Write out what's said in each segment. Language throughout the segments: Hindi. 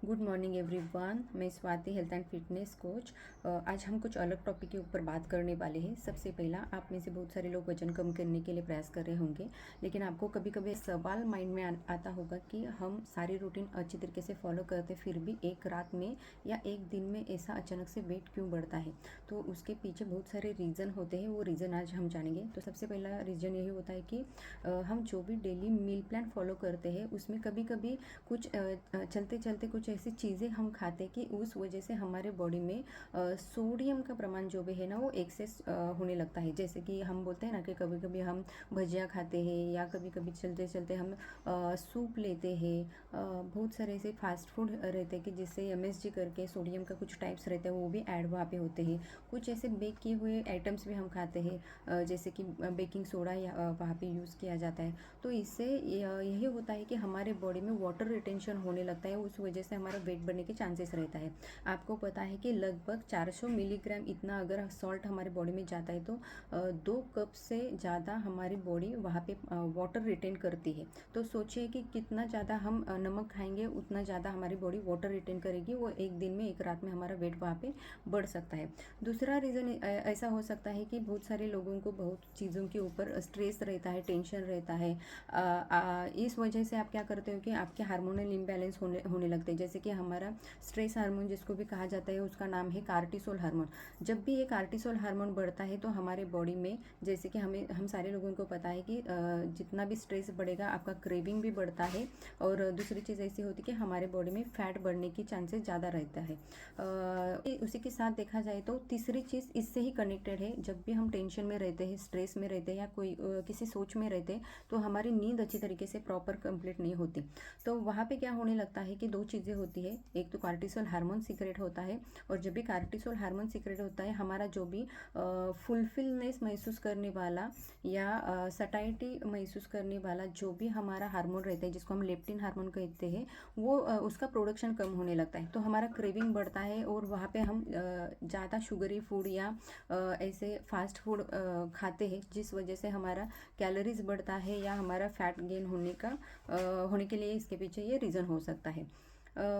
Good morning everyone. मैं Swati, health and fitness coach. आज हम कुछ अलग टॉपिक के ऊपर बात करने वाले हैं। सबसे पहला, आप में से बहुत सारे लोग वजन कम करने के लिए प्रयास कर रहे होंगे, लेकिन आपको कभी कभी सवाल माइंड में आता होगा कि हम सारी रूटीन अच्छी तरीके से फॉलो करते फिर भी एक रात में या एक दिन में ऐसा अचानक से वेट क्यों बढ़ता है। तो उसके पीछे बहुत सारे रीज़न होते हैं, वो रीज़न आज हम जानेंगे। तो सबसे पहला रीज़न यही होता है कि हम जो भी डेली मील प्लान फॉलो करते हैं उसमें कभी कभी कुछ चलते चलते कुछ ऐसी चीज़ें हम खाते कि उस वजह से हमारे बॉडी में सोडियम का प्रमाण जो भी है ना वो एक्सेस होने लगता है। जैसे कि हम बोलते हैं ना कि कभी कभी हम भजिया खाते हैं या कभी कभी चलते चलते हम सूप लेते हैं। बहुत सारे ऐसे फास्ट फूड रहते हैं कि जिससे एमएसजी करके सोडियम का कुछ टाइप्स रहते हैं, वो भी ऐड वहाँ पे होते हैं। कुछ ऐसे बेक किए हुए आइटम्स भी हम खाते हैं, जैसे कि बेकिंग सोडा या वहाँ पे यूज़ किया जाता है। तो इससे यही होता है कि हमारे बॉडी में वाटर रिटेंशन होने लगता है, उस वजह से हमारा वेट बढ़ने के चांसेस रहता है। आपको पता है कि लगभग 400 मिलीग्राम इतना अगर सॉल्ट हमारे बॉडी में जाता है तो 2 कप से ज़्यादा हमारी बॉडी वहाँ पे वाटर रिटेन करती है। तो सोचिए कि कितना ज़्यादा हम नमक खाएंगे उतना ज़्यादा हमारी बॉडी वाटर रिटेन करेगी, वो एक दिन में एक रात में हमारा वेट वहाँ पे बढ़ सकता है। दूसरा रीज़न ऐसा हो सकता है कि बहुत सारे लोगों को बहुत चीज़ों के ऊपर स्ट्रेस रहता है, टेंशन रहता है। इस वजह से आप क्या करते हो कि आपके हार्मोनल इम्बैलेंस होने लगते हैं। जैसे कि हमारा स्ट्रेस हार्मोन जिसको भी कहा जाता है उसका नाम है कार्टिसोल हार्मोन। जब भी ये कार्टिसोल हार्मोन बढ़ता है तो हमारे बॉडी में, जैसे कि हम सारे लोगों को पता है कि जितना भी स्ट्रेस बढ़ेगा आपका क्रेविंग भी बढ़ता है। और दूसरी चीज़ ऐसी होती है कि हमारे बॉडी में फैट बढ़ने की चांसेस ज़्यादा रहता है। उसी के साथ देखा जाए तो तीसरी चीज़ इससे ही कनेक्टेड है। जब भी हम टेंशन में रहते हैं, स्ट्रेस में रहते हैं या कोई किसी सोच में रहते हैं तो हमारी नींद अच्छी तरीके से प्रॉपर कंप्लीट नहीं होती। तो वहाँ पे क्या होने लगता है कि 2 चीज़ें होती है। एक तो कार्टिसोल हार्मोन सीक्रेट होता है, और जब भी कार्टिसोल हार्मोन सीक्रेट होता है हमारा जो भी फुलफिलनेस महसूस करने वाला या सटाइटी महसूस करने वाला जो भी हमारा हार्मोन रहता है जिसको हम लेप्टिन हार्मोन कहते हैं, वो उसका प्रोडक्शन कम होने लगता है। तो हमारा क्रेविंग बढ़ता है और वहाँ पे हम ज़्यादा शुगरी फूड या ऐसे फास्ट फूड खाते हैं, जिस वजह से हमारा कैलोरीज बढ़ता है या हमारा फैट गेन होने के लिए इसके पीछे ये रीज़न हो सकता है।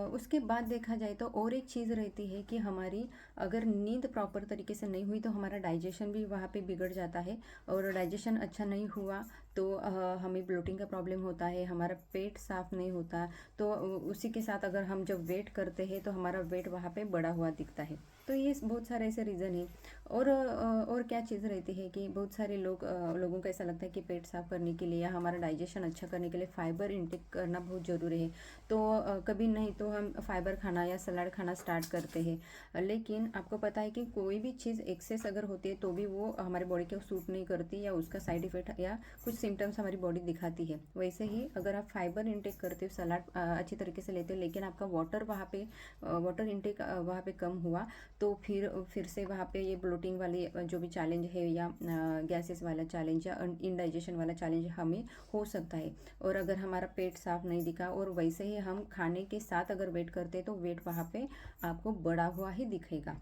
उसके बाद देखा जाए तो और एक चीज़ रहती है कि हमारी अगर नींद प्रॉपर तरीके से नहीं हुई तो हमारा डाइजेशन भी वहाँ पे बिगड़ जाता है। और डाइजेशन अच्छा नहीं हुआ तो हमें ब्लोटिंग का प्रॉब्लम होता है, हमारा पेट साफ नहीं होता। तो उसी के साथ अगर हम जब वेट करते हैं तो हमारा वेट वहाँ पे बढ़ा हुआ दिखता है। तो ये बहुत सारे ऐसे रीज़न है। और क्या चीज़ रहती है कि बहुत सारे लोगों को ऐसा लगता है कि पेट साफ करने के लिए या हमारा डाइजेशन अच्छा करने के लिए फाइबर इंटेक करना बहुत ज़रूरी है। तो कभी नहीं तो हम फाइबर खाना या सलाद खाना स्टार्ट करते हैं, लेकिन आपको पता है कि कोई भी चीज़ एक्सेस अगर होती है तो भी वो हमारे बॉडी को सूट नहीं करती या उसका साइड इफेक्ट या कुछ सिम्टम्स हमारी बॉडी दिखाती है। वैसे ही अगर आप फाइबर इंटेक करते हो, सलाद अच्छी तरीके से लेते हो, लेकिन आपका वाटर इंटेक वहाँ पे कम हुआ तो फिर से वहाँ पे ये ब्लोटिंग वाली जो भी चैलेंज है या गैसेस वाला चैलेंज या इनडाइजेशन वाला चैलेंज हमें हो सकता है। और अगर हमारा पेट साफ नहीं दिखा और वैसे ही हम खाने के साथ अगर वेट करते हैं तो वेट वहाँ पे आपको बढ़ा हुआ ही दिखेगा।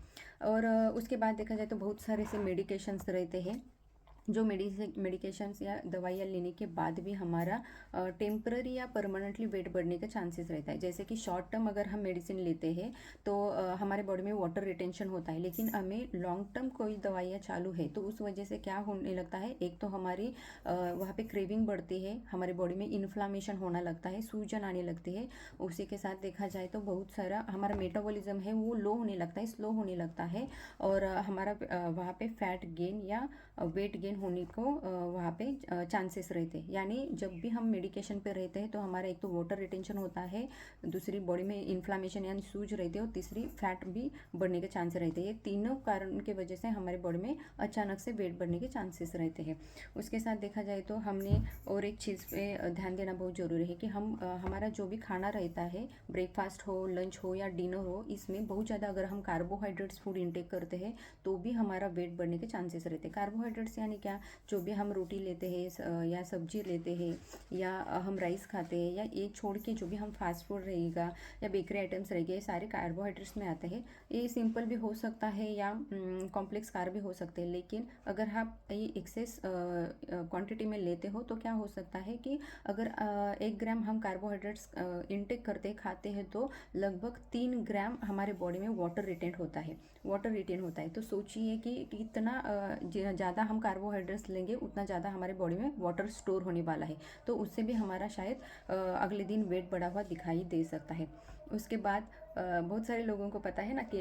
और उसके बाद देखा जाए तो बहुत सारे से मेडिकेशंस रहते हैं, जो मेडिकेशंस या दवाइयाँ लेने के बाद भी हमारा टेम्पररी या परमानेंटली वेट बढ़ने का चांसेस रहता है। जैसे कि शॉर्ट टर्म अगर हम मेडिसिन लेते हैं तो हमारे बॉडी में वाटर रिटेंशन होता है, लेकिन हमें लॉन्ग टर्म कोई दवाइयाँ चालू है तो उस वजह से क्या होने लगता है, एक तो हमारी वहाँ पे क्रेविंग बढ़ती है, हमारी बॉडी में इन्फ्लामेशन होने लगता है, सूजन आने लगती है। उसी के साथ देखा जाए तो बहुत सारा हमारा मेटाबॉलिज्म है वो लो होने लगता है, स्लो होने लगता है। और हमारा वहाँ पे फैट गेन या वेट गेन होने को वहाँ पे चांसेस रहते हैं। यानी जब भी हम मेडिकेशन पे रहते हैं तो हमारा एक तो वाटर रिटेंशन होता है, दूसरी बॉडी में इन्फ्लामेशन यानी सूज रहती है, और तीसरी फैट भी बढ़ने के चांसेस रहते हैं। ये तीनों कारण की वजह से हमारे बॉडी में अचानक से वेट बढ़ने के चांसेस रहते हैं। उसके साथ देखा जाए तो हमने और एक चीज़ पे ध्यान देना बहुत ज़रूरी है कि हम हमारा जो भी खाना रहता है, ब्रेकफास्ट हो, लंच हो या डिनर हो, इसमें बहुत ज़्यादा अगर हम कार्बोहाइड्रेट्स फूड इंटेक करते हैं तो भी हमारा वेट बढ़ने के चांसेस रहते हैं। कार्बोहाइड्रेट्स यानी क्या, जो भी हम रोटी लेते हैं या सब्जी लेते हैं या हम राइस खाते हैं, या ये छोड़ के जो भी हम फास्ट फूड रहेगा या बेकरी आइटम्स रहेंगे, ये सारे कार्बोहाइड्रेट्स में आते हैं। ये सिंपल भी हो सकता है या कॉम्प्लेक्स कार्ब भी हो सकते हैं, लेकिन अगर आप ये एक्सेस क्वांटिटी में लेते हो तो क्या हो सकता है कि अगर 1 ग्राम हम कार्बोहाइड्रेट्स इनटेक करते खाते हैं तो लगभग 3 ग्राम हमारे बॉडी में वाटर रिटेन होता है, तो सोचिए कि कितना ज़्यादा हम कार्बोहाइड्रेट्स लेंगे उतना ज़्यादा हमारे बॉडी में वाटर स्टोर होने वाला है, तो उससे भी हमारा शायद अगले दिन वेट बढ़ा हुआ दिखाई दे सकता है। उसके बाद बहुत सारे लोगों को पता है ना कि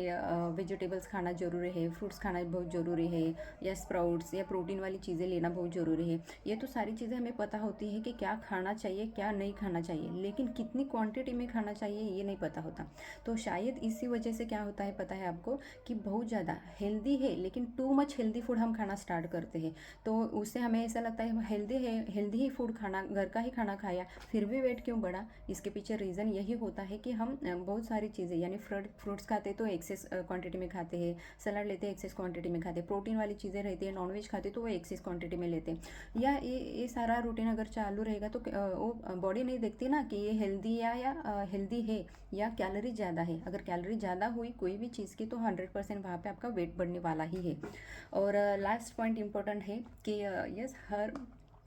वेजिटेबल्स खाना ज़रूरी है, फ्रूट्स खाना बहुत ज़रूरी है, या स्प्राउट्स या प्रोटीन वाली चीज़ें लेना बहुत ज़रूरी है। ये तो सारी चीज़ें हमें पता होती है कि क्या खाना चाहिए क्या नहीं खाना चाहिए, लेकिन कितनी क्वांटिटी में खाना चाहिए ये नहीं पता होता। तो शायद इसी वजह से क्या होता है पता है आपको, कि बहुत ज़्यादा हेल्दी है लेकिन टू मच हेल्दी फूड हम खाना स्टार्ट करते हैं, तो उससे हमें ऐसा लगता है हेल्दी ही फूड खाना, घर का ही खाना खाया, फिर भी वेट क्यों बढ़ा। इसके पीछे रीज़न यही होता है कि हम बहुत सारी चीज़ें यानी फ्रूट्स खाते तो एक्सेस क्वांटिटी में खाते हैं, सलाद लेते हैं एक्सेस क्वांटिटी में खाते हैं, प्रोटीन वाली चीज़ें रहती है, नॉनवेज खाते तो वो एक्सेस क्वांटिटी में लेते हैं, या ये सारा रूटीन अगर चालू रहेगा तो वो बॉडी नहीं देखती ना कि ये हेल्दी या हेल्दी है या कैलोरी ज़्यादा है। अगर कैलोरी ज़्यादा हुई कोई भी चीज़ की तो 100% वहाँ पे आपका वेट बढ़ने वाला ही है। और लास्ट पॉइंट इम्पोर्टेंट है कि यस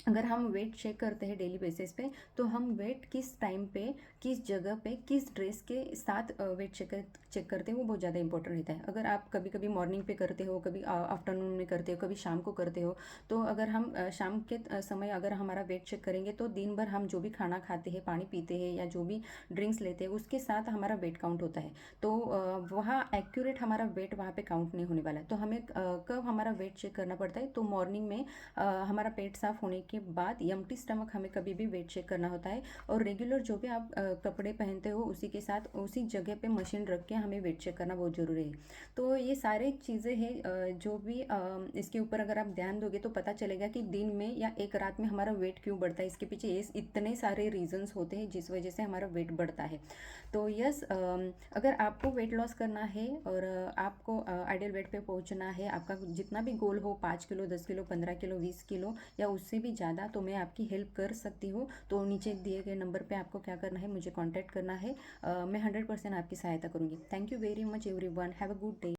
अगर हम वेट चेक करते हैं डेली बेसिस पे, तो हम वेट किस टाइम पे, किस जगह पे, किस ड्रेस के साथ वेट चेक करते हैं वो बहुत ज़्यादा इंपॉर्टेंट रहता है। अगर आप कभी कभी मॉर्निंग पे करते हो, कभी आफ्टरनून में करते हो, कभी शाम को करते हो, तो अगर हम शाम के समय अगर हमारा वेट चेक करेंगे तो दिन भर हम जो भी खाना खाते हैं, पानी पीते हैं या जो भी ड्रिंक्स लेते हैं उसके साथ हमारा वेट काउंट होता है, तो वहाँ एक्यूरेट हमारा वेट वहाँ पे काउंट नहीं होने वाला है। तो हमें कब हमारा वेट चेक करना पड़ता है, तो मॉर्निंग में हमारा पेट साफ होने के बाद एम्प्टी स्टमक हमें कभी भी वेट चेक करना होता है, और रेगुलर जो भी आप कपड़े पहनते हो उसी के साथ उसी जगह पे मशीन रख के हमें वेट चेक करना बहुत ज़रूरी है। तो ये सारे चीज़ें हैं जो भी इसके ऊपर अगर आप ध्यान दोगे तो पता चलेगा कि दिन में या एक रात में हमारा वेट क्यों बढ़ता है। इसके पीछे ये इतने सारे रीजंस होते हैं जिस वजह से हमारा वेट बढ़ता है। तो यस, अगर आपको वेट लॉस करना है और आपको आइडियल वेट पे पहुंचना है, आपका जितना भी गोल हो 5 किलो, 10 किलो, 15 किलो, 20 किलो या उससे भी ज़्यादा, तो मैं आपकी हेल्प कर सकती हूँ। तो नीचे दिए गए नंबर पे आपको क्या करना है, मुझे कांटेक्ट करना है। मैं 100% आपकी सहायता करूँगी। Thank you very much everyone, have a good day.